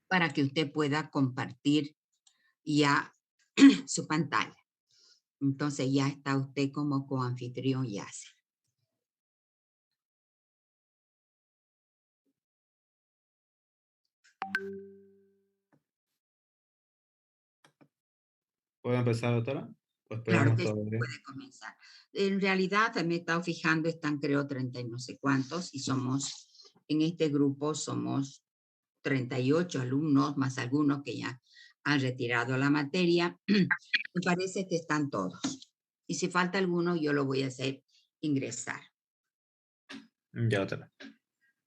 para que usted pueda compartir ya su pantalla. Entonces ya está usted como coanfitrión y hace. ¿Puedo empezar, doctora? ¿O Claro esperamos que sí, todavía? puede comenzar. En realidad me he estado fijando, están creo 30 y no sé cuántos, y somos, en este grupo somos 38 alumnos, más algunos que ya han retirado la materia. Me parece que están todos. Y si falta alguno, yo lo voy a hacer ingresar. Ya, doctora.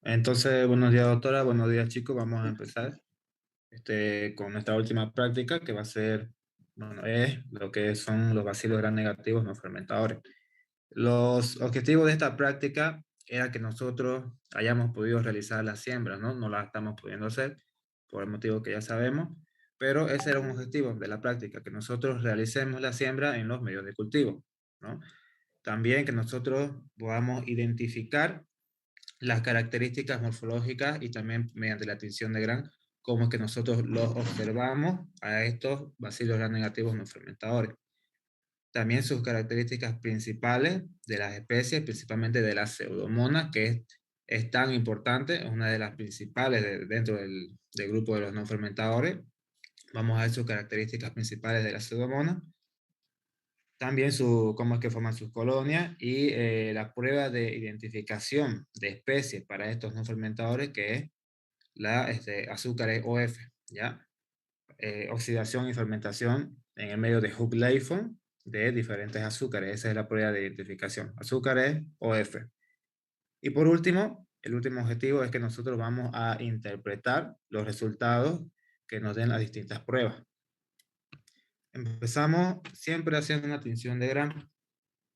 Entonces, buenos días, doctora. Buenos días, chicos. Vamos a empezar con nuestra última práctica, que va a ser, bueno, es lo que son los bacilos gram negativos no fermentadores. Los objetivos de esta práctica era que nosotros hayamos podido realizar las siembras, ¿no? No las estamos pudiendo hacer por el motivo que ya sabemos, pero ese era un objetivo de la práctica, que nosotros realicemos la siembra en los medios de cultivo, ¿no? También que nosotros podamos identificar las características morfológicas y también mediante la tinción de Gram, cómo es que nosotros los observamos a estos bacilos gram negativos no fermentadores. También sus características principales de las especies, principalmente de la pseudomonas, que es tan importante, es una de las principales dentro del grupo de los no fermentadores. Vamos a ver sus características principales de la pseudomonas. También cómo es que forman sus colonias y la prueba de identificación de especies para estos no fermentadores, que es la azúcares OF, ¿ya? Oxidación y fermentación en el medio de Hooke-Lapham de diferentes azúcares. Esa es la prueba de identificación. Azúcares OF. Y por último, el último objetivo es que nosotros vamos a interpretar los resultados que nos den las distintas pruebas. Empezamos siempre haciendo una tinción de Gram.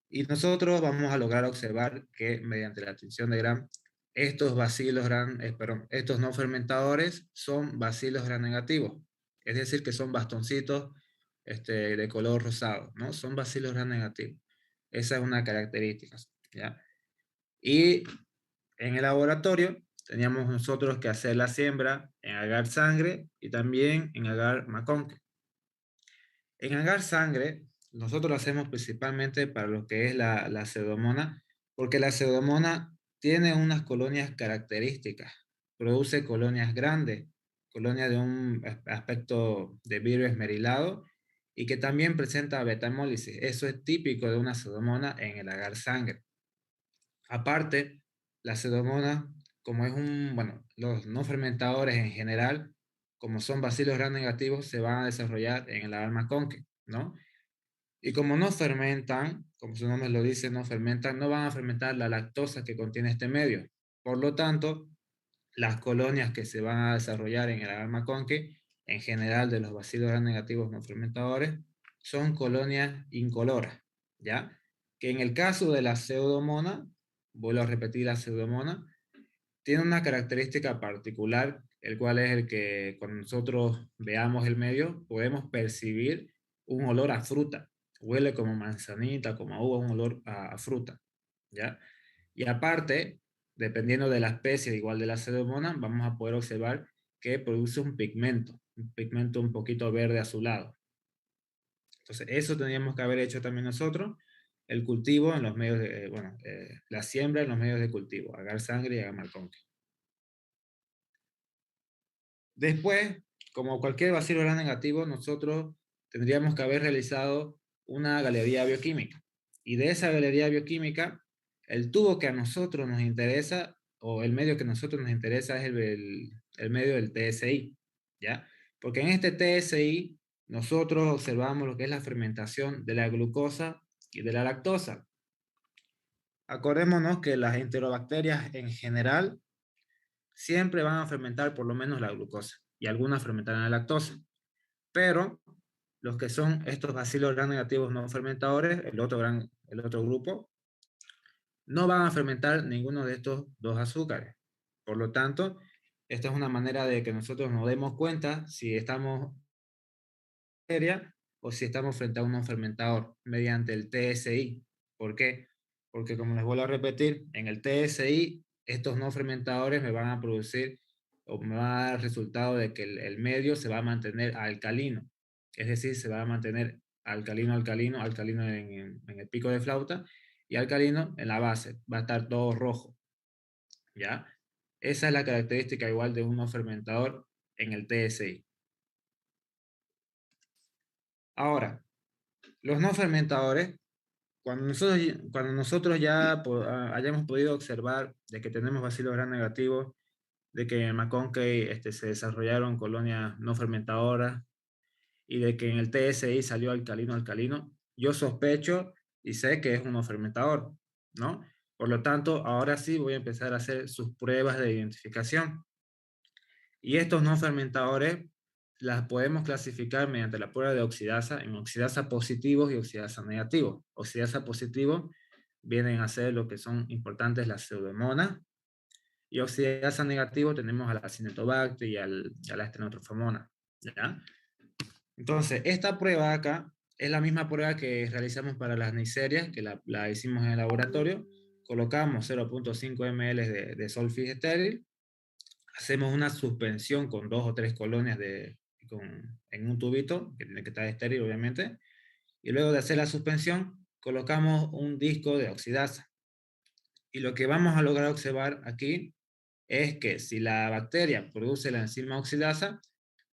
Y nosotros vamos a lograr observar que mediante la tinción de Gram, estos bacilos gram, perdón, estos no fermentadores son bacilos gram negativos. Es decir, que son bastoncitos de color rosado, ¿no? Son bacilos gram negativos. Esa es una característica, ¿ya? Y en el laboratorio teníamos nosotros que hacer la siembra en agar sangre y también en agar McConkie. En agar sangre, nosotros lo hacemos principalmente para lo que es la pseudomona, porque la pseudomona tiene unas colonias características, produce colonias grandes, colonias de un aspecto de vidrio esmerilado y que también presenta beta-hemólisis. Eso es típico de una pseudomona en el agar sangre. Aparte, la pseudomonas, como es bueno, los no fermentadores en general, como son bacilos gram negativos, se van a desarrollar en el agar McConkie, ¿no? Y como no fermentan, como su nombre lo dice, no fermentan, no van a fermentar la lactosa que contiene este medio. Por lo tanto, las colonias que se van a desarrollar en el agar McConkie, en general de los bacilos gram negativos no fermentadores, son colonias incoloras, ¿ya? Que en el caso de la pseudomona, vuelvo a repetir la pseudomona, tiene una característica particular, el cual es el que cuando nosotros veamos el medio, podemos percibir un olor a fruta. Huele como manzanita, como a uva, un olor a fruta, ¿ya? Y aparte, dependiendo de la especie, igual de la pseudomonas, vamos a poder observar que produce un pigmento un poquito verde azulado. Entonces, eso tendríamos que haber hecho también nosotros, el cultivo en los medios de, bueno, la siembra en los medios de cultivo, agar sangre y agar malconque. Después, como cualquier bacilo gram negativo, nosotros tendríamos que haber realizado una galería bioquímica. Y de esa galería bioquímica, el tubo que a nosotros nos interesa, o el medio que a nosotros nos interesa, es el medio del TSI, ¿ya? Porque en este TSI nosotros observamos lo que es la fermentación de la glucosa y de la lactosa. Acordémonos que las enterobacterias en general siempre van a fermentar por lo menos la glucosa y algunas fermentarán la lactosa. Pero los que son estos bacilos gram negativos no fermentadores, el otro grupo, no van a fermentar ninguno de estos dos azúcares. Por lo tanto, esta es una manera de que nosotros nos demos cuenta si estamos bacteria o si estamos frente a un no fermentador mediante el TSI. ¿Por qué? Porque como les vuelvo a repetir, en el TSI estos no fermentadores me van a producir o me va a dar el resultado de que el medio se va a mantener alcalino. Es decir, se va a mantener alcalino, alcalino, alcalino en el pico de flauta y alcalino en la base. Va a estar todo rojo, ¿ya? Esa es la característica igual de un no fermentador en el TSI. Ahora, los no fermentadores, cuando nosotros ya hayamos podido observar de que tenemos bacilos gram negativos, de que en McConkey se desarrollaron colonias no fermentadoras y de que en el TSI salió alcalino-alcalino, yo sospecho y sé que es un no fermentador, ¿no? Por lo tanto, ahora sí voy a empezar a hacer sus pruebas de identificación. Y estos no fermentadores las podemos clasificar mediante la prueba de oxidasa en oxidasa positivos y oxidasa negativos. Oxidasa positivos vienen a ser lo que son importantes las pseudomonas, y oxidasa negativo tenemos a la Acinetobacter y a la Stenotrophomonas, ¿ya? Entonces, esta prueba acá es la misma prueba que realizamos para las Neisseria, que la hicimos en el laboratorio. Colocamos 0.5 ml de Solfis estéril, hacemos una suspensión con 2 o 3 colonias en un tubito, que tiene que estar estéril obviamente, y luego de hacer la suspensión, colocamos un disco de oxidasa. Y lo que vamos a lograr observar aquí es que si la bacteria produce la enzima oxidasa,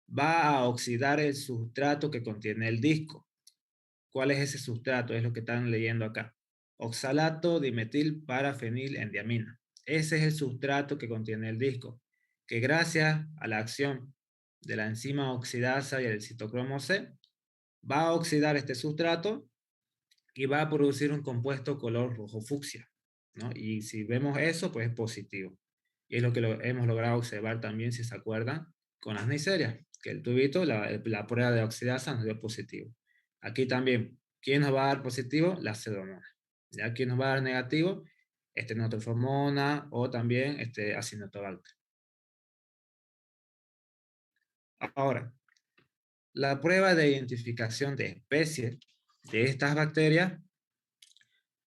va a oxidar el sustrato que contiene el disco. ¿Cuál es ese sustrato? Es lo que están leyendo acá. Oxalato dimetil parafenilendiamina. Ese es el sustrato que contiene el disco, que gracias a la acción de la enzima oxidasa y el citocromo C, va a oxidar este sustrato y va a producir un compuesto color rojo fucsia, ¿no? Y si vemos eso, pues es positivo. Y es lo que hemos logrado observar también, si se acuerdan, con las Neisseria, que el tubito, la prueba de oxidasa nos dio positivo. Aquí también, ¿quién nos va a dar positivo? La pseudomonas. ¿Ya? ¿Quién nos va a dar negativo? Stenotrophomonas o también Acinetobacter. Ahora, la prueba de identificación de especies de estas bacterias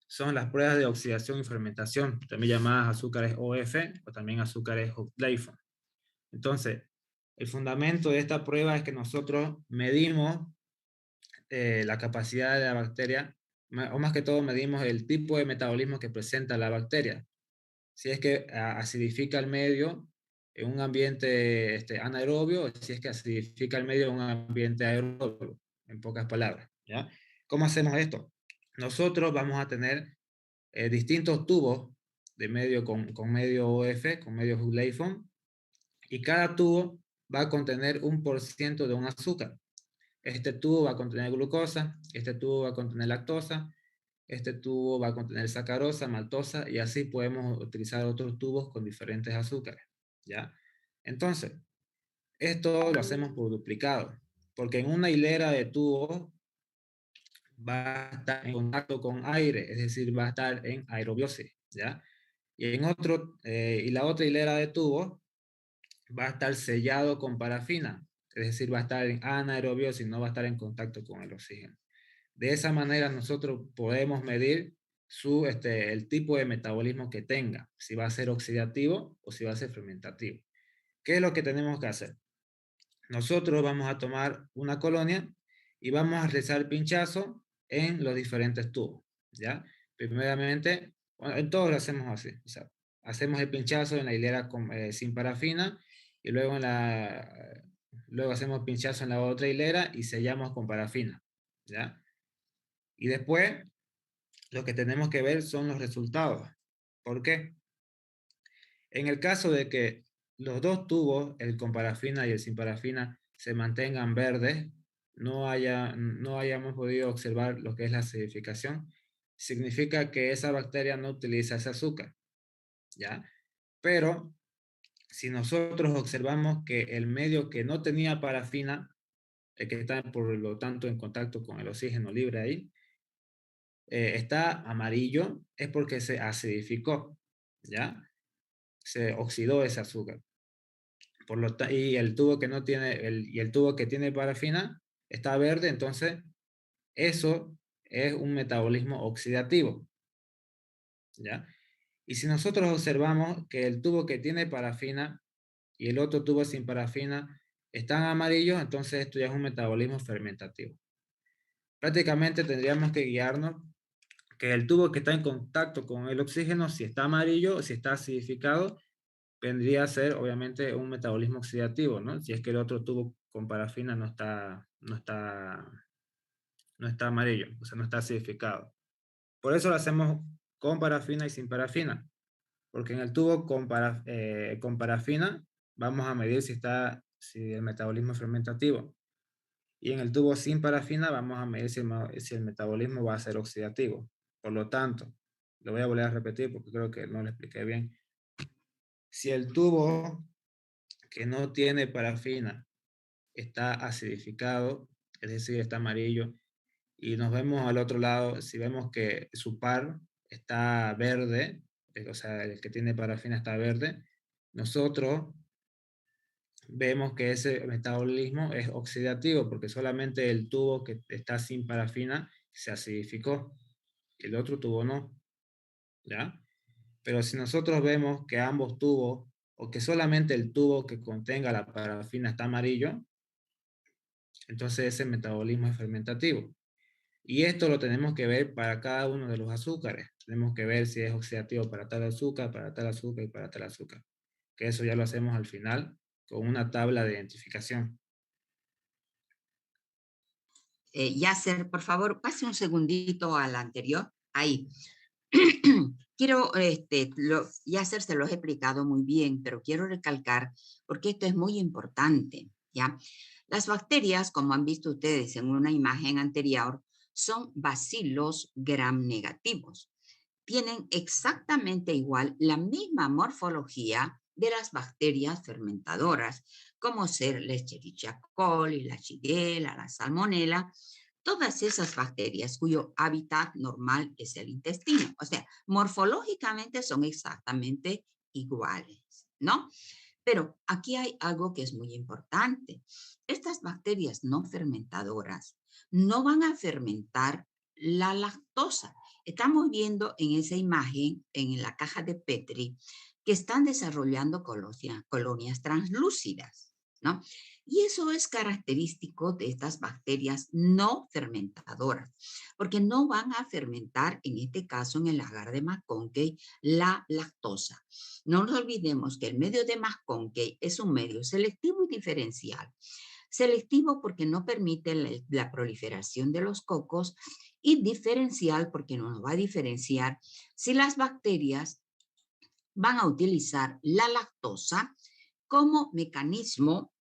son las pruebas de oxidación y fermentación, también llamadas azúcares OF o también azúcares Huxleyfon. Entonces, el fundamento de esta prueba es que nosotros medimos la capacidad de la bacteria, o más que todo medimos el tipo de metabolismo que presenta la bacteria. Si es que acidifica el medio en un ambiente anaerobio, o si es que acidifica el medio en un ambiente aerobio, en pocas palabras, ¿ya? ¿Cómo hacemos esto? Nosotros vamos a tener distintos tubos de medio con medio OF, con medio Huxleyfon, y cada tubo va a contener 1% de un azúcar. Este tubo va a contener glucosa, este tubo va a contener lactosa, este tubo va a contener sacarosa, maltosa, y así podemos utilizar otros tubos con diferentes azúcares, ¿ya? Entonces, esto lo hacemos por duplicado, porque en una hilera de tubos va a estar en contacto con aire, es decir, va a estar en aerobiosis, ¿ya? Y la otra hilera de tubos va a estar sellado con parafina, es decir, va a estar en anaerobiosis, no va a estar en contacto con el oxígeno. De esa manera nosotros podemos medir el tipo de metabolismo que tenga, si va a ser oxidativo o si va a ser fermentativo. ¿Qué es lo que tenemos que hacer? Nosotros vamos a tomar una colonia y vamos a realizar pinchazo en los diferentes tubos, ¿ya? Primeramente, bueno, en todos lo hacemos así, o sea, hacemos el pinchazo en la hilera sin parafina y luego hacemos pinchazo en la otra hilera y sellamos con parafina, ¿ya? Y después lo que tenemos que ver son los resultados. ¿Por qué? En el caso de que los dos tubos, el con parafina y el sin parafina, se mantengan verdes, no hayamos podido observar lo que es la acidificación, significa que esa bacteria no utiliza ese azúcar, ¿ya? Pero si nosotros observamos que el medio que no tenía parafina, el que está por lo tanto en contacto con el oxígeno libre ahí, está amarillo, es porque se acidificó, ¿ya? Se oxidó ese azúcar. Y el tubo que no tiene, y el tubo que tiene parafina está verde, entonces eso es un metabolismo oxidativo, ¿ya? Y si nosotros observamos que el tubo que tiene parafina y el otro tubo sin parafina están amarillos, entonces esto ya es un metabolismo fermentativo. Prácticamente tendríamos que guiarnos que el tubo que está en contacto con el oxígeno, si está amarillo o si está acidificado, vendría a ser obviamente un metabolismo oxidativo, ¿no? Si es que el otro tubo con parafina no está amarillo, o sea, no está acidificado. Por eso lo hacemos con parafina y sin parafina, porque en el tubo con parafina vamos a medir si el metabolismo es fermentativo, y en el tubo sin parafina vamos a medir si el metabolismo va a ser oxidativo. Por lo tanto, lo voy a volver a repetir porque creo que no lo expliqué bien. Si el tubo que no tiene parafina está acidificado, es decir, está amarillo, y nos vemos al otro lado, si vemos que su par está verde, o sea, el que tiene parafina está verde, nosotros vemos que ese metabolismo es oxidativo, porque solamente el tubo que está sin parafina se acidificó, el otro tubo no, ¿ya? Pero si nosotros vemos que ambos tubos, o que solamente el tubo que contenga la parafina está amarillo, entonces ese metabolismo es fermentativo. Y esto lo tenemos que ver para cada uno de los azúcares. Tenemos que ver si es oxidativo para tal azúcar, para tal azúcar y para tal azúcar. Que eso ya lo hacemos al final con una tabla de identificación. Yasser, por favor, pase un segundito al anterior. Ahí. Quiero, Yasser se lo he explicado muy bien, pero quiero recalcar, porque esto es muy importante, ¿ya? Las bacterias, como han visto ustedes en una imagen anterior, son bacilos gram negativos. Tienen exactamente igual la misma morfología de las bacterias fermentadoras, como ser la Escherichia coli, la Shigella, la Salmonella, todas esas bacterias cuyo hábitat normal es el intestino. O sea, morfológicamente son exactamente iguales, ¿no? Pero aquí hay algo que es muy importante. Estas bacterias no fermentadoras no van a fermentar la lactosa. Estamos viendo en esa imagen, en la caja de Petri, que están desarrollando colonias translúcidas, ¿no? Y eso es característico de estas bacterias no fermentadoras, porque no van a fermentar, en este caso en el agar de McConkey, la lactosa. No nos olvidemos que el medio de McConkey es un medio selectivo y diferencial. Selectivo porque no permite la proliferación de los cocos y diferencial porque no nos va a diferenciar si las bacterias van a utilizar la lactosa como mecanismo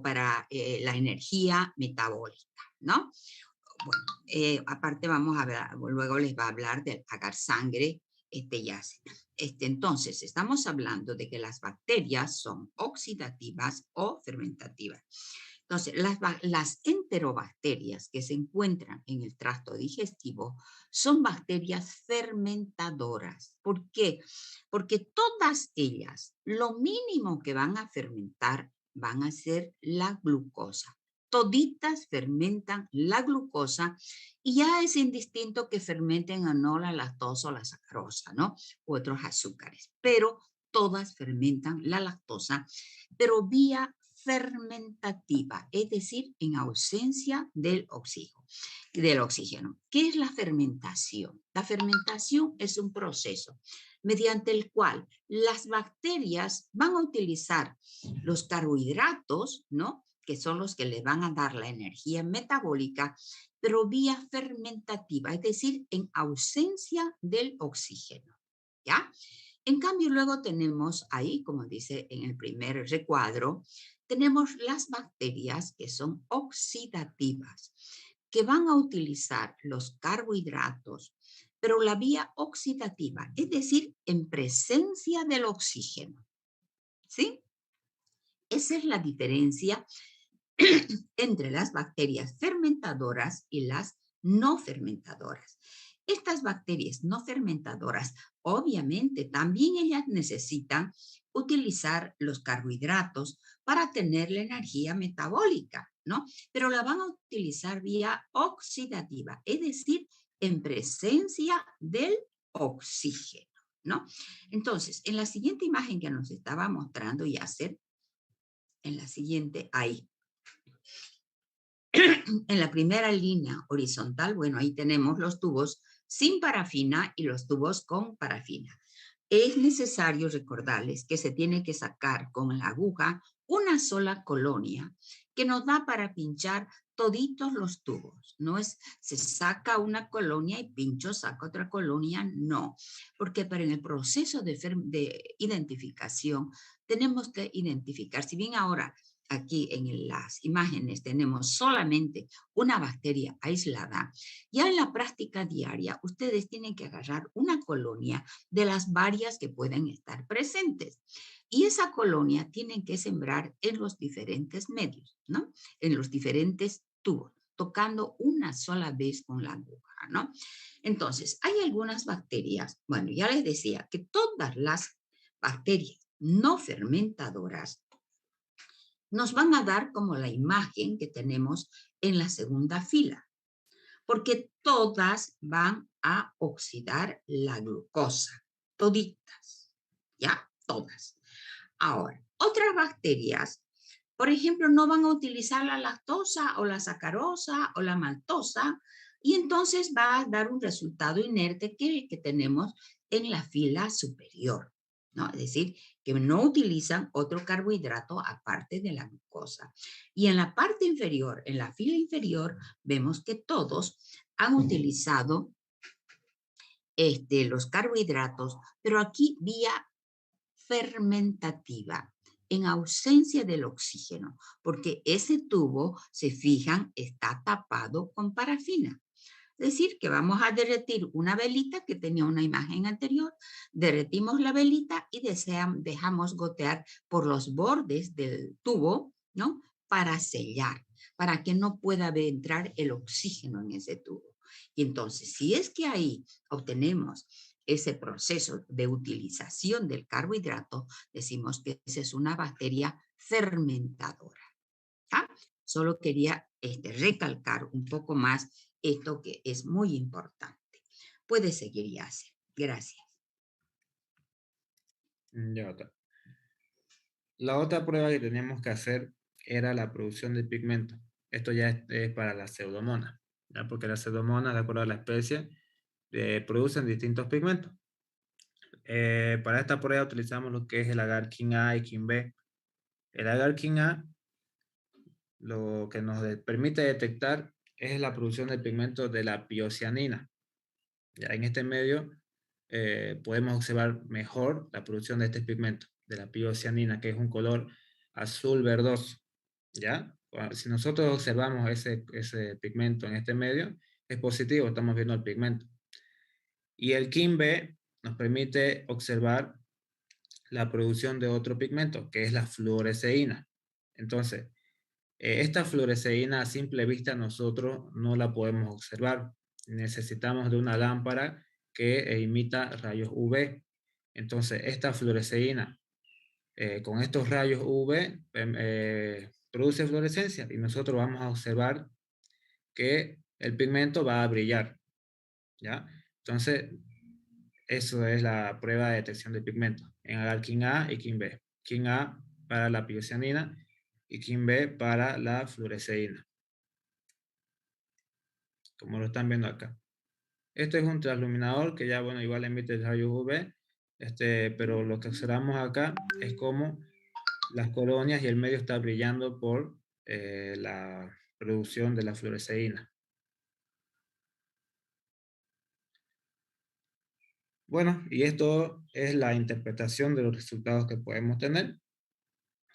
para la energía metabólica, ¿no? Bueno, aparte vamos a ver, luego les va a hablar del agar sangre, Yasser. Entonces, estamos hablando de que las bacterias son oxidativas o fermentativas. Entonces, las enterobacterias que se encuentran en el tracto digestivo son bacterias fermentadoras. ¿Por qué? Porque todas ellas, lo mínimo que van a fermentar van a ser la glucosa. Toditas fermentan la glucosa y ya es indistinto que fermenten o no la lactosa o la sacarosa, ¿no? U otros azúcares, pero todas fermentan la lactosa, pero vía fermentativa, es decir, en ausencia del oxígeno. ¿Qué es la fermentación? La fermentación es un proceso mediante el cual las bacterias van a utilizar los carbohidratos, ¿no?, que son los que les van a dar la energía metabólica, pero vía fermentativa, es decir, en ausencia del oxígeno, ¿ya? En cambio, luego tenemos ahí, como dice en el primer recuadro, tenemos las bacterias que son oxidativas, que van a utilizar los carbohidratos, pero la vía oxidativa, es decir, en presencia del oxígeno, ¿sí? Esa es la diferencia entre las bacterias fermentadoras y las no fermentadoras. Estas bacterias no fermentadoras, obviamente, también ellas necesitan utilizar los carbohidratos para tener la energía metabólica, ¿no? Pero la van a utilizar vía oxidativa, es decir, en presencia del oxígeno, ¿no? Entonces, en la siguiente imagen que nos estaba mostrando Yasser, En la siguiente, ahí. En la primera línea horizontal, bueno, ahí tenemos los tubos sin parafina y los tubos con parafina. Es necesario recordarles que se tiene que sacar con la aguja una sola colonia que nos da para pinchar toditos los tubos. No es, se saca una colonia y pincho, saca otra colonia, no. Porque para en el proceso de identificación tenemos que identificar, si bien ahora aquí en las imágenes tenemos solamente una bacteria aislada, ya en la práctica diaria ustedes tienen que agarrar una colonia de las varias que pueden estar presentes. Y esa colonia tienen que sembrar en los diferentes medios, ¿no? En los diferentes tubos, tocando una sola vez con la aguja, ¿no? Entonces, hay algunas bacterias, bueno, ya les decía que todas las bacterias no fermentadoras nos van a dar como la imagen que tenemos en la segunda fila, porque todas van a oxidar la glucosa, toditas, ¿ya? Todas. Ahora, otras bacterias, por ejemplo, no van a utilizar la lactosa o la sacarosa o la maltosa, y entonces va a dar un resultado inerte que el que tenemos en la fila superior, ¿no? Es decir, que no utilizan otro carbohidrato aparte de la glucosa. Y en la parte inferior, en la fila inferior, vemos que todos han utilizado los carbohidratos, pero aquí vía fermentativa, en ausencia del oxígeno, porque ese tubo, se fijan, está tapado con parafina. Es decir, que vamos a derretir una velita que tenía una imagen anterior, derretimos la velita y dejamos gotear por los bordes del tubo, ¿no? Para sellar, para que no pueda entrar el oxígeno en ese tubo. Y entonces, si es que ahí obtenemos ese proceso de utilización del carbohidrato, decimos que esa es una bacteria fermentadora. ¿Ah? Solo quería recalcar un poco más esto que es muy importante. Puede seguir, Yasser. Gracias. Ya está. La otra prueba que teníamos que hacer era la producción de pigmento. Esto ya es para la pseudomonas, ¿ya? Porque las pseudomonas, de acuerdo a la especie, producen distintos pigmentos. Para esta prueba utilizamos lo que es el agar King A y King B. El agar King A lo que nos permite detectar es la producción de pigmento de la piocianina. Ya en este medio podemos observar mejor la producción de este pigmento, de la piocianina, que es un color azul verdoso. ¿Ya? Si nosotros observamos ese pigmento en este medio, es positivo, estamos viendo el pigmento. Y el King B nos permite observar la producción de otro pigmento, que es la fluoresceína. Entonces, esta fluoresceína a simple vista nosotros no la podemos observar. Necesitamos de una lámpara que imita rayos UV. Entonces, esta fluoresceína con estos rayos UV produce fluorescencia y nosotros vamos a observar que el pigmento va a brillar. ¿Ya? Entonces, eso es la prueba de detección de pigmento en agar King A y King B. King A para la piocianina y King B para la fluoresceína, como lo están viendo acá. Este es un transluminador que ya, bueno, igual emite rayos UV, pero lo que observamos acá es cómo las colonias y el medio está brillando por la producción de la fluoresceína. Bueno, y esto es la interpretación de los resultados que podemos tener.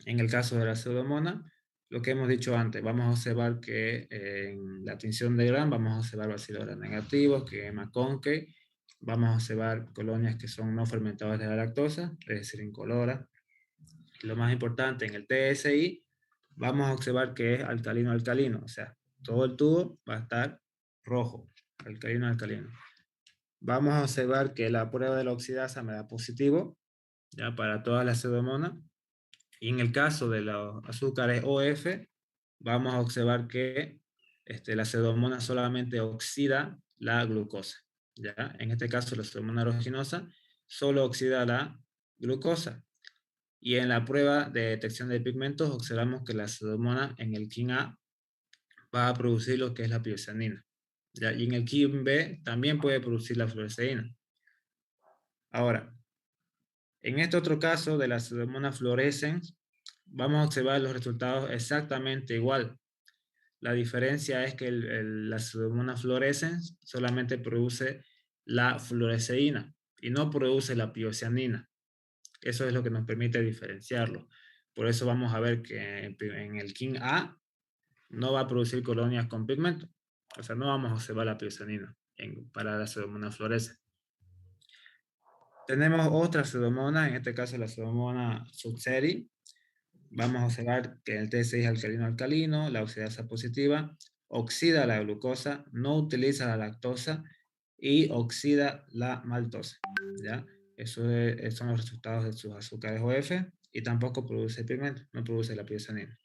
En el caso de la pseudomonas, lo que hemos dicho antes, vamos a observar que en la tinción de Gram vamos a observar bacilos negativos, que en McConkey vamos a observar colonias que son no fermentadoras de la lactosa, es decir, incoloras. Y lo más importante, en el TSI vamos a observar que es alcalino-alcalino, o sea, todo el tubo va a estar rojo, alcalino-alcalino. Vamos a observar que la prueba de la oxidasa me da positivo, ya para todas las pseudomonas. Y en el caso de los azúcares OF, vamos a observar que la pseudomonas solamente oxida la glucosa. ¿Ya? En este caso, la pseudomonas aeruginosa solo oxida la glucosa. Y en la prueba de detección de pigmentos observamos que la pseudomonas en el KIN A va a producir lo que es la piroxanina. ¿Ya? Y en el KIN B también puede producir la fluoresceína. Ahora, en este otro caso de la Pseudomonas fluorescens, vamos a observar los resultados exactamente igual. La diferencia es que la Pseudomonas fluorescens solamente produce la fluoresceína y no produce la piocianina. Eso es lo que nos permite diferenciarlo. Por eso vamos a ver que en el KIN A no va a producir colonias con pigmento. O sea, no vamos a observar la piocianina para la Pseudomonas fluorescens. Tenemos otra pseudomonas, en este caso la pseudomonas subseri. Vamos a observar que el T6 alcalino-alcalino, la oxidasa positiva, oxida la glucosa, no utiliza la lactosa y oxida la maltosa. ¿Ya? Esos son los resultados de sus azúcares OF y tampoco produce pigmento, no produce la piroxanina.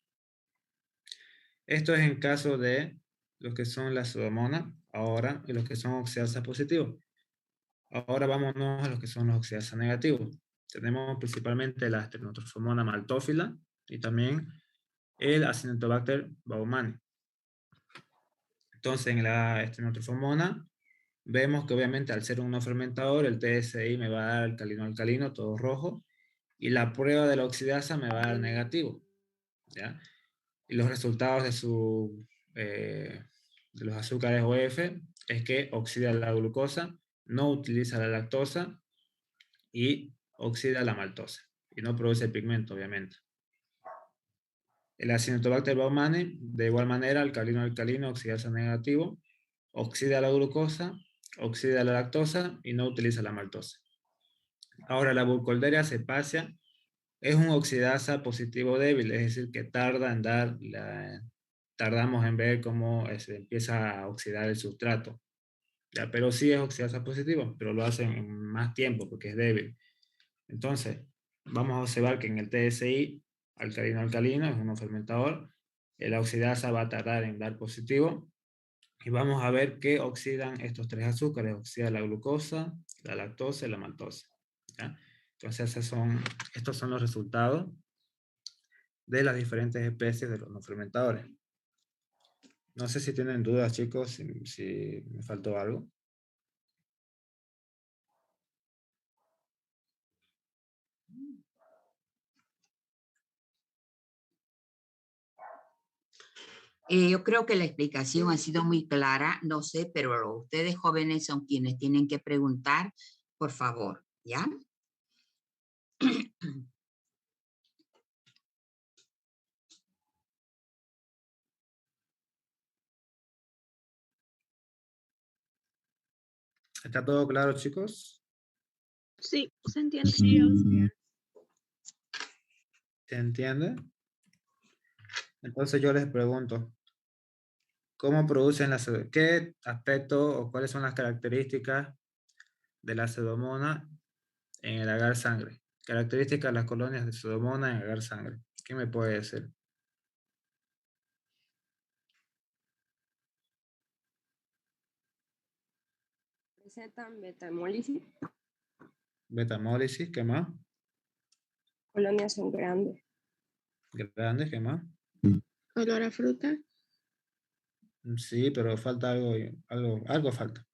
Esto es en caso de los que son las pseudomonas, ahora, y los que son oxidasa positivos. Ahora vámonos a los que son los oxidasa negativos. Tenemos principalmente la Stenotrofomona maltófila y también el Acinetobacter baumannii. Entonces, en la Stenotrofomona vemos que obviamente al ser un no fermentador, el TSI me va a dar alcalino-alcalino, todo rojo, y la prueba de la oxidasa me va a dar negativo. ¿Ya? Y los resultados de los azúcares OF es que oxida la glucosa, no utiliza la lactosa y oxida la maltosa. Y no produce pigmento, obviamente. El Acinetobacter baumannii, de igual manera, alcalino-alcalino, oxidasa negativo, oxida la glucosa, oxida la lactosa y no utiliza la maltosa. Ahora, la Burkholderia cepacia es un oxidasa positivo débil, es decir, que tardamos en ver cómo se empieza a oxidar el sustrato. ¿Ya? Pero sí es oxidasa positivo, pero lo hacen en más tiempo porque es débil. Entonces, vamos a observar que en el TSI, alcalino-alcalino, es un fermentador, la oxidasa va a tardar en dar positivo, y vamos a ver que oxidan estos tres azúcares, oxida la glucosa, la lactosa y la maltosa. ¿Ya? Entonces, estos son los resultados de las diferentes especies de los no fermentadores. No sé si tienen dudas, chicos, si me faltó algo. Yo creo que la explicación ha sido muy clara, no sé, pero ustedes jóvenes son quienes tienen que preguntar, por favor, ¿ya? ¿Está todo claro, chicos? Sí, se entiende. Sí. ¿Se entiende? Entonces yo les pregunto, ¿cómo producen qué aspecto o cuáles son las características de la pseudomonas en el agar sangre? Características de las colonias de pseudomonas en agar sangre. ¿Qué me puede decir? Presentan beta-hemólisis, Betamólisis, ¿qué más? colonias son grandes. Grandes, ¿qué más? Olor a fruta. Sí, pero falta algo falta.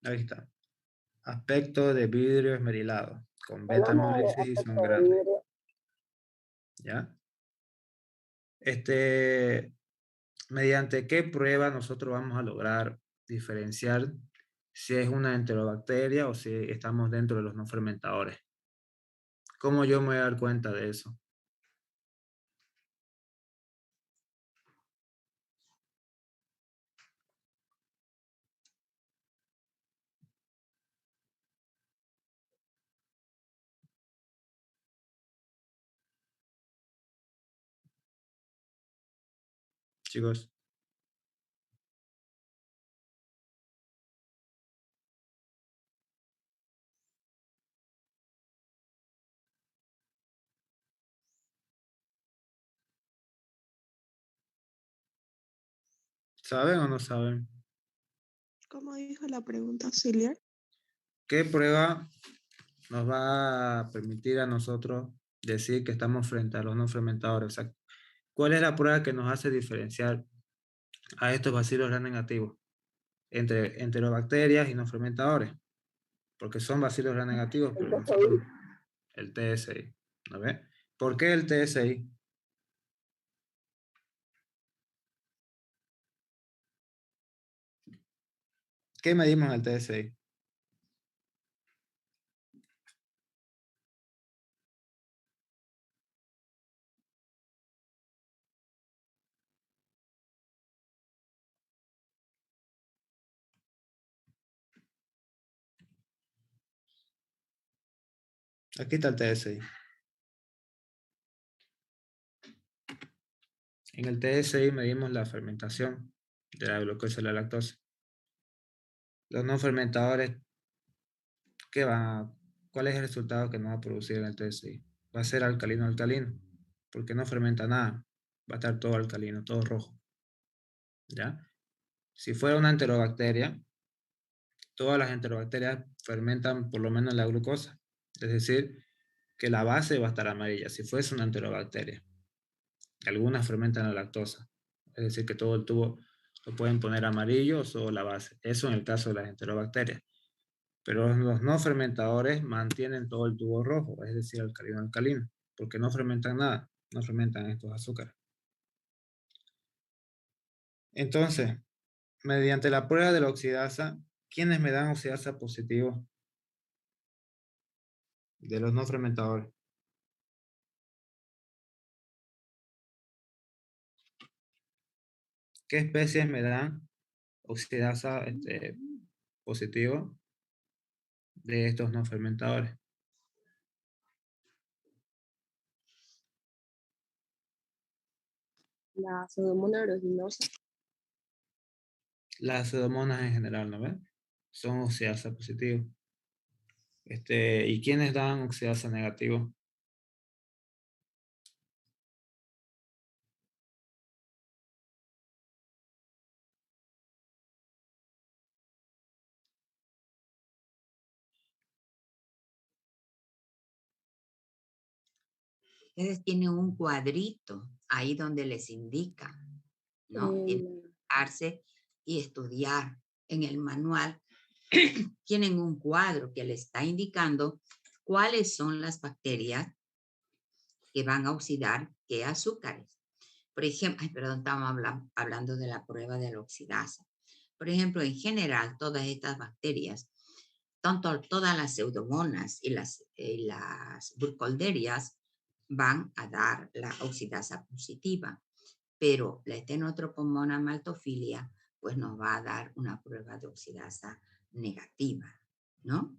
Ahí está. Aspecto de vidrio esmerilado. Con betamólisis y son grandes. ¿Ya? ¿Mediante qué prueba nosotros vamos a lograr diferenciar si es una enterobacteria o si estamos dentro de los no fermentadores? ¿Cómo yo me voy a dar cuenta de eso? Chicos, ¿Saben o no saben? ¿Cómo dijo la pregunta auxiliar? ¿Qué prueba nos va a permitir a nosotros decir que estamos frente a los no fermentadores? O sea, ¿cuál es la prueba que nos hace diferenciar a estos bacilos gram negativos entre enterobacterias y no fermentadores? Porque son bacilos gram negativos, pero nosotros el TSI. ¿No ve? ¿Por qué el TSI? ¿Qué medimos en el TSI? Aquí está el TSI. En el TSI medimos la fermentación de la glucosa y la lactosa. Los no fermentadores, ¿cuál es el resultado que nos va a producir en el TSI? Va a ser alcalino-alcalino, porque no fermenta nada. Va a estar todo alcalino, todo rojo. ¿Ya? Si fuera una enterobacteria, todas las enterobacterias fermentan por lo menos la glucosa. Es decir, que la base va a estar amarilla, si fuese una enterobacteria. Algunas fermentan la lactosa. Es decir, que todo el tubo lo pueden poner amarillo o solo la base. Eso en el caso de las enterobacterias. Pero los no fermentadores mantienen todo el tubo rojo, es decir, alcalino-alcalino, porque no fermentan nada, no fermentan estos azúcares. Entonces, mediante la prueba de la oxidasa, ¿quiénes me dan oxidasa positivo de los no fermentadores? ¿Qué especies me dan oxidasa positivo de estos no fermentadores? La Pseudomonas aeruginosa. Las pseudomonas en general, ¿no ven? Son oxidasa positivo. ¿Y quiénes dan oxidasa negativo? Ustedes tienen un cuadrito ahí donde les indica, ¿no? Tienen que fijarse y estudiar en el manual. Tienen un cuadro que les está indicando cuáles son las bacterias que van a oxidar qué azúcares. Por ejemplo, perdón, estamos hablando de la prueba de la oxidasa. Por ejemplo, en general, todas estas bacterias, tanto todas las pseudomonas y las burkholderias van a dar la oxidasa positiva, pero la Stenotrophomonas maltophilia pues nos va a dar una prueba de oxidasa negativa, ¿no?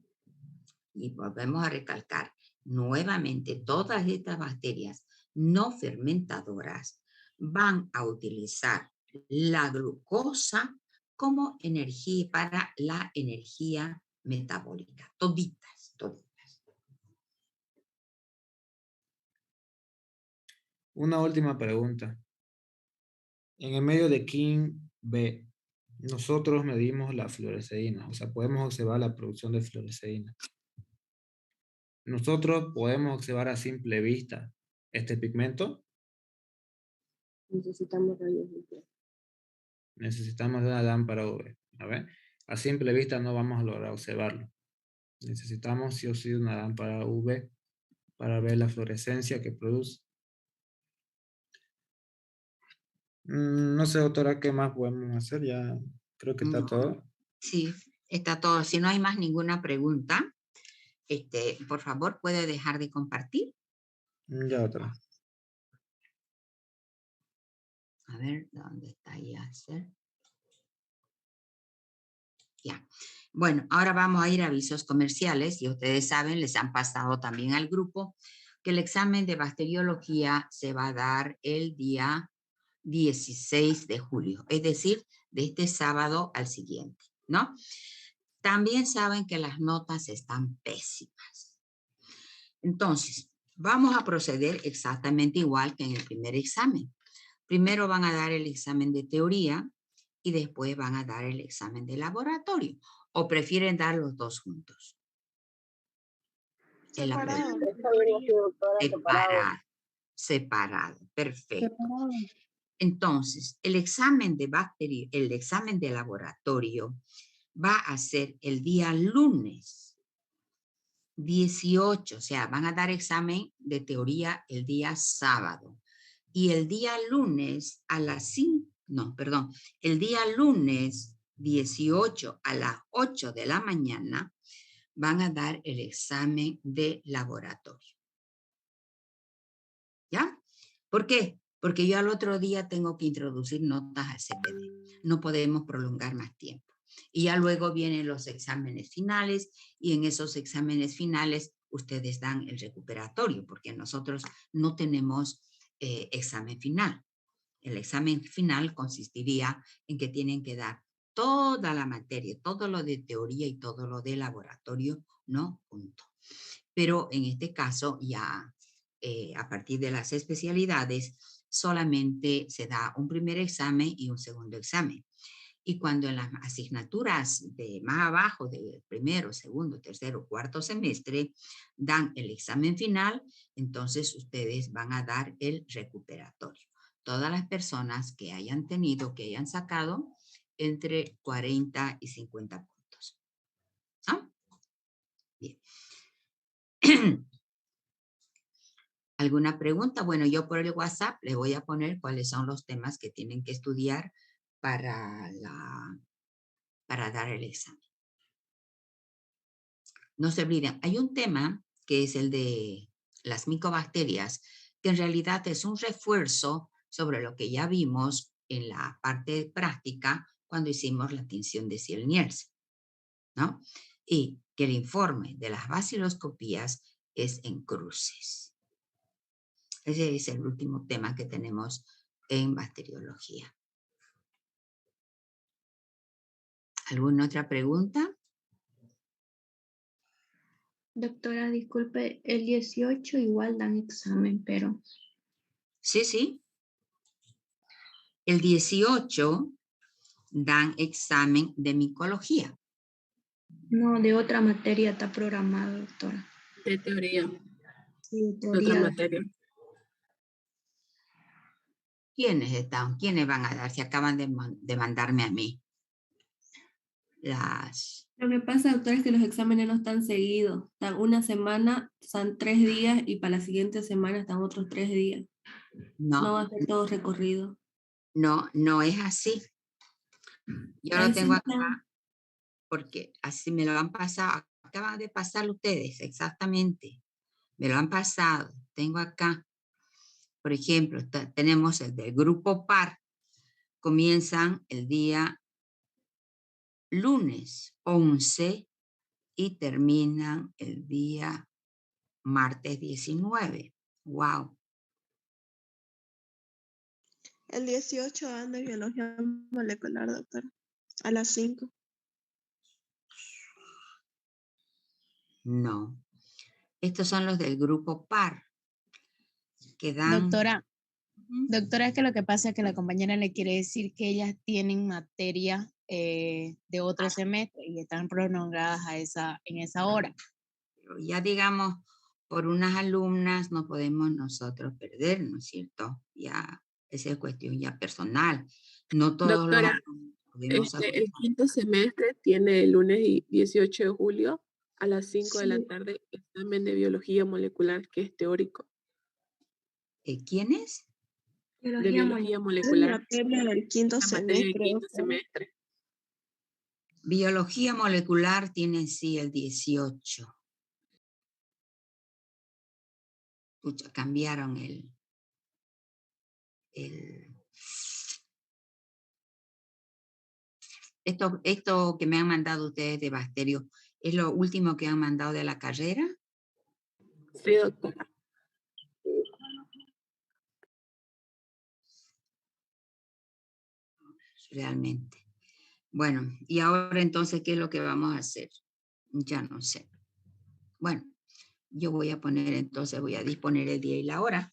Y volvemos a recalcar, nuevamente todas estas bacterias no fermentadoras van a utilizar la glucosa como energía para la energía metabólica, toditas. Una última pregunta. En el medio de King B, nosotros medimos la fluoresceína, o sea, podemos observar la producción de fluoresceína. Nosotros podemos observar a simple vista este pigmento. Necesitamos rayos X. Necesitamos de una lámpara UV. A ver, a simple vista no vamos a lograr observarlo. Necesitamos sí o sí una lámpara UV para ver la fluorescencia que produce. No sé, doctora, ¿qué más podemos hacer? Ya creo que está todo. Sí, está todo. Si no hay más ninguna pregunta, por favor, puede dejar de compartir. Ya, doctora. A ver, ¿dónde está Yasser? Ya. Bueno, ahora vamos a ir a avisos comerciales y ustedes saben, les han pasado también al grupo que el examen de bacteriología se va a dar el día 16 de julio, es decir, de este sábado al siguiente, ¿no? También saben que las notas están pésimas. Entonces, vamos a proceder exactamente igual que en el primer examen. Primero van a dar el examen de teoría y después van a dar el examen de laboratorio. ¿O prefieren dar los dos juntos? Es la pregunta. Separado. Está bien así, doctora, separado. Separado, perfecto. Entonces, el examen de laboratorio va a ser el día lunes 18, o sea, van a dar examen de teoría el día sábado. Y el día lunes a las 5, no, perdón, el día lunes 18 a las 8 de la mañana van a dar el examen de laboratorio. ¿Ya? ¿Por qué? Porque yo al otro día tengo que introducir notas al CPD. No podemos prolongar más tiempo. Y ya luego vienen los exámenes finales y en esos exámenes finales ustedes dan el recuperatorio porque nosotros no tenemos examen final. El examen final consistiría en que tienen que dar toda la materia, todo lo de teoría y todo lo de laboratorio, ¿no? Junto. Pero en este caso ya a partir de las especialidades solamente se da un primer examen y un segundo examen. Y cuando en las asignaturas de más abajo, de primero, segundo, tercero, cuarto semestre, dan el examen final, entonces ustedes van a dar el recuperatorio. Todas las personas que hayan tenido, que hayan sacado entre 40 y 50 puntos. ¿Ah? Bien. ¿Alguna pregunta? Bueno, yo por el WhatsApp les voy a poner cuáles son los temas que tienen que estudiar para dar el examen. No se olviden, hay un tema que es el de las micobacterias, que en realidad es un refuerzo sobre lo que ya vimos en la parte práctica cuando hicimos la tinción de Ziel-Nielsen, ¿no? Y que el informe de las baciloscopías es en cruces. Ese es el último tema que tenemos en bacteriología. ¿Alguna otra pregunta? Doctora, disculpe, el 18 igual dan examen, pero... Sí, sí. El 18 dan examen de micología. No, de otra materia está programado, doctora. De teoría, Sí, de otra materia. ¿Quiénes están? ¿Quiénes van a dar? Si acaban de mandarme a mí. Lo que pasa, doctora, es que los exámenes no están seguidos. Están una semana, son 3 días, y para la siguiente semana están otros 3 días. No va a ser todo recorrido. No es así. Yo lo tengo acá porque así me lo han pasado. Acaban de pasar ustedes, exactamente. Me lo han pasado. Tengo acá, por ejemplo, tenemos el del grupo PAR. Comienzan el día lunes 11 y terminan el día martes 19. ¡Wow! El 18 dan de biología molecular, doctora. A las 5. No. Estos son los del grupo PAR. Que dan... Doctora, es que lo que pasa es que la compañera le quiere decir que ellas tienen materia de otro semestre y están prolongadas en esa hora. Pero ya digamos, por unas alumnas no podemos nosotros perder, ¿no es cierto? Ya, esa es cuestión ya personal. No todos Doctora, podemos el quinto semestre tiene el lunes 18 de julio a las 5 de la tarde examen de biología molecular, que es teórico. ¿Quién es? De biología molecular. Materia del quinto semestre. Biología molecular tiene sí el 18. Pucha, cambiaron Esto que me han mandado ustedes de bacterio, ¿es lo último que han mandado de la carrera? Sí, doctora. Realmente. Bueno, y ahora entonces, ¿qué es lo que vamos a hacer? Ya no sé. Bueno, yo voy a poner entonces, voy a disponer el día y la hora,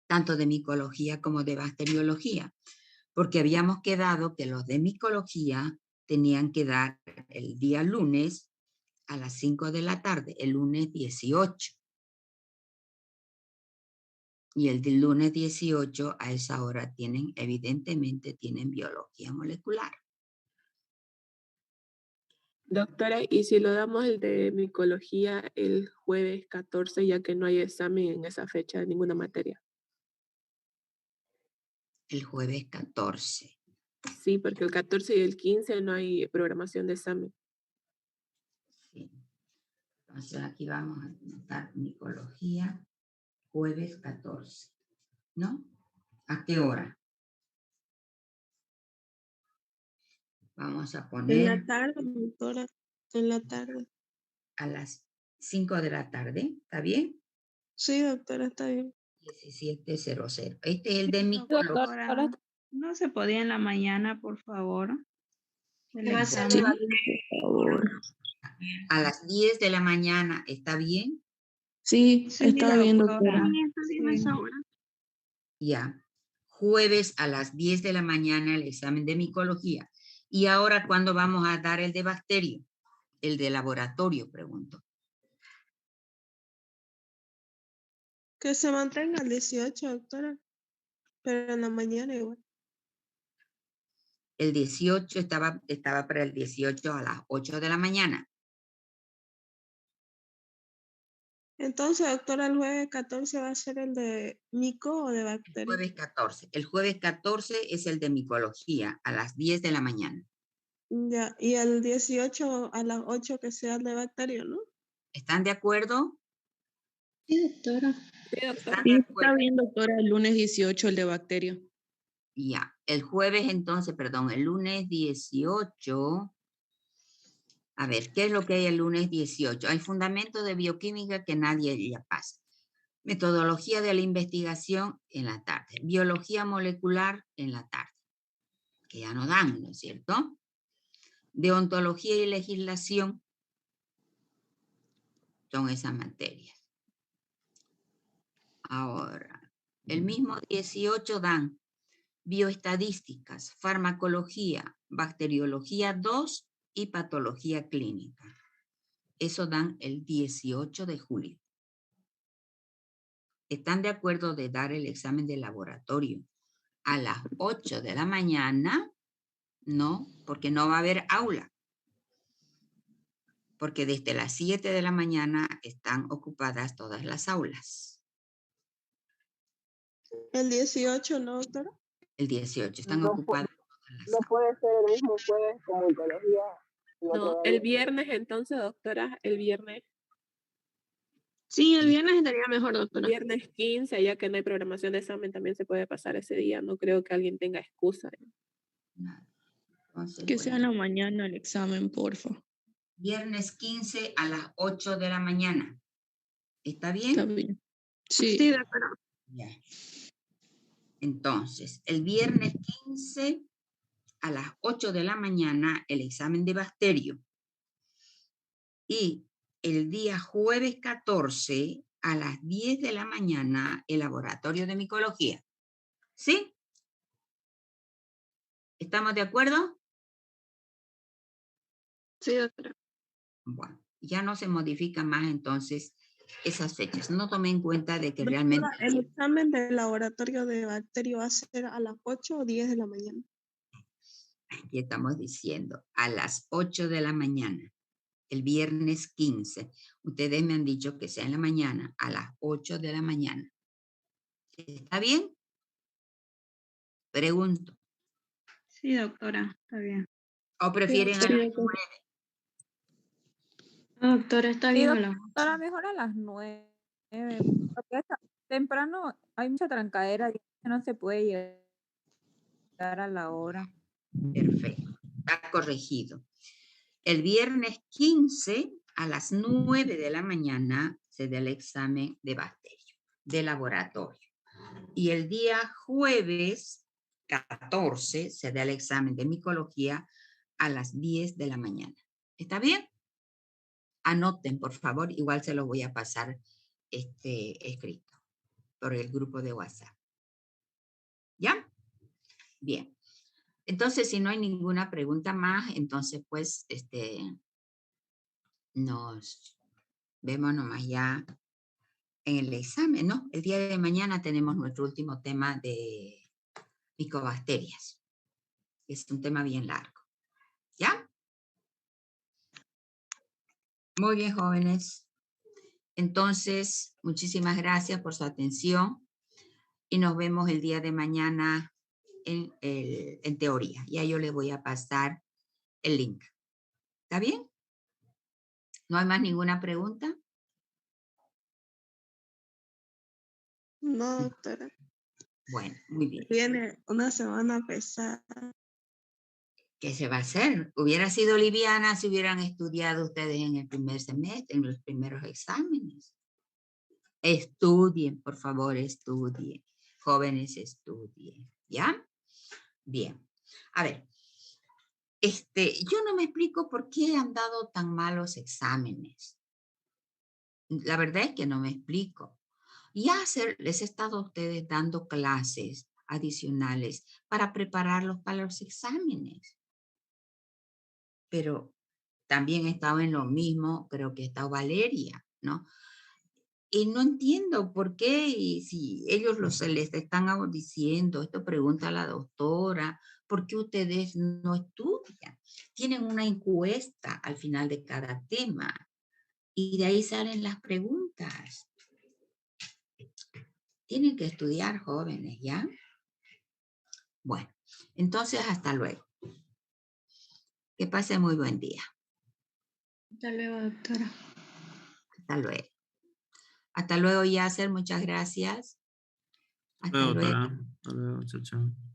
tanto de micología como de bacteriología, porque habíamos quedado que los de micología tenían que dar el día lunes a las 5 de la tarde, el lunes 18. Y el del lunes 18 a esa hora tienen, evidentemente, tienen biología molecular. Doctora, ¿y si lo damos el de micología el jueves 14, ya que no hay examen en esa fecha de ninguna materia? El jueves 14. Sí, porque el 14 y el 15 no hay programación de examen. Sí. Entonces aquí vamos a anotar micología, jueves 14. ¿No? ¿A qué hora? Vamos a En poner la tarde, doctora. En la tarde. a las 5 de la tarde. ¿Está bien? Sí, doctora, está bien. 17:00. Este es el de Doctora, micología. no se podía en la mañana, por favor. El ¿Qué va a ser? examen. Por favor. A las 10 de la mañana. ¿Está bien? Sí, Sí, está bien, doctora. Sí, está bien a esa hora. Ya. Jueves a las 10 de la mañana el examen de micología. ¿Y ahora cuándo vamos a dar el de bacterio? El de laboratorio, pregunto. Que se mantenga el 18, doctora. Pero en la mañana igual. El 18 estaba para el 18 a las 8 de la mañana. Entonces, doctora, el jueves 14 va a ser el de mico o de bacteria. Jueves 14. El jueves 14 es el de micología a las 10 de la mañana. Ya, y el 18 a las 8 que sea el de bacteria, ¿no? ¿Están de acuerdo? Sí, doctora. Sí, doctora. ¿Están de Sí, acuerdo? está bien, doctora, el lunes 18, el de bacteria. Ya. El jueves entonces, perdón, el lunes 18. A ver, ¿qué es lo que hay el lunes 18? Hay fundamento de bioquímica que nadie ya pasa. Metodología de la investigación en la tarde. Biología molecular en la tarde. Que ya no dan, ¿no es cierto? Deontología y legislación son esas materias. Ahora, el mismo 18 dan bioestadísticas, farmacología, bacteriología 2 y patología clínica. Eso dan el 18 de julio. ¿Están de acuerdo de dar el examen de laboratorio a las 8 de la mañana? No, porque no va a haber aula. Porque desde las 7 de la mañana están ocupadas todas las aulas. El 18, ¿no, doctora? El 18 están No, ocupadas todas las no aulas. puede ser el mismo jueves como micología. No, el viernes entonces, doctora, el viernes. Sí, el viernes estaría mejor, doctora. Viernes 15, ya que no hay programación de examen, también se puede pasar ese día. No creo que alguien tenga excusa. Entonces, Que voy sea a- en la mañana el examen, porfa. Viernes 15 a las 8 de la mañana. ¿Está bien? Está bien. Sí. Sí, doctora. Ya. Entonces, el viernes 15 a las 8 de la mañana el examen de bacterio. Y el día jueves 14 a las 10 de la mañana el laboratorio de micología. ¿Sí? ¿Estamos de acuerdo? Sí, doctora. Bueno, ya no se modifican más entonces esas fechas. No tomé en cuenta de que Doctora, realmente el examen del laboratorio de bacteria va a ser a las 8 o 10 de la mañana. aquí estamos diciendo a las 8 de la mañana, el viernes 15. Ustedes me han dicho que sea en la mañana, a las 8 de la mañana. ¿Está bien? Pregunto. Sí, doctora. Está bien. ¿O prefieren a Sí, las doctora. 9? No, doctora, está Sí, bien a la doctora, mejor a las 9. Porque temprano hay mucha trancadera y no se puede llegar a la hora. Perfecto. Está corregido. El viernes 15 a las 9 de la mañana se da el examen de bacterio, de laboratorio. Y el día jueves 14 se da el examen de micología a las 10 de la mañana. ¿Está bien? Anoten, por favor. Igual se los voy a pasar escrito por el grupo de WhatsApp. ¿Ya? Bien. Entonces, si no hay ninguna pregunta más, entonces pues nos vemos nomás ya en el examen, ¿no? El día de mañana tenemos nuestro último tema de micobacterias. Es un tema bien largo. ¿Ya? Muy bien, jóvenes. Entonces, muchísimas gracias por su atención y nos vemos el día de mañana en teoría. Ya yo les voy a pasar el link. ¿Está bien? ¿No hay más ninguna pregunta? No, doctora. Bueno, muy bien. Viene una semana pesada. ¿Qué se va a hacer? Hubiera sido liviana si hubieran estudiado ustedes en el primer semestre, en los primeros exámenes. Estudien, por favor, estudien. Jóvenes, estudien. ¿Ya? Bien. A ver, yo no me explico por qué han dado tan malos exámenes. La verdad es que no me explico. Ya les he estado a ustedes dando clases adicionales para prepararlos para los exámenes. Pero también he estado en lo mismo, creo que ha estado Valeria, ¿no? Y no entiendo por qué, y si ellos se les están diciendo, esto pregunta a la doctora, ¿por qué ustedes no estudian? Tienen una encuesta al final de cada tema y de ahí salen las preguntas. Tienen que estudiar, jóvenes, ¿ya? Bueno, entonces hasta luego. Que pase muy buen día. Hasta luego, doctora. Hasta luego. Hasta luego, Yasser. Muchas gracias. Hasta luego. Hasta luego, chao, chao.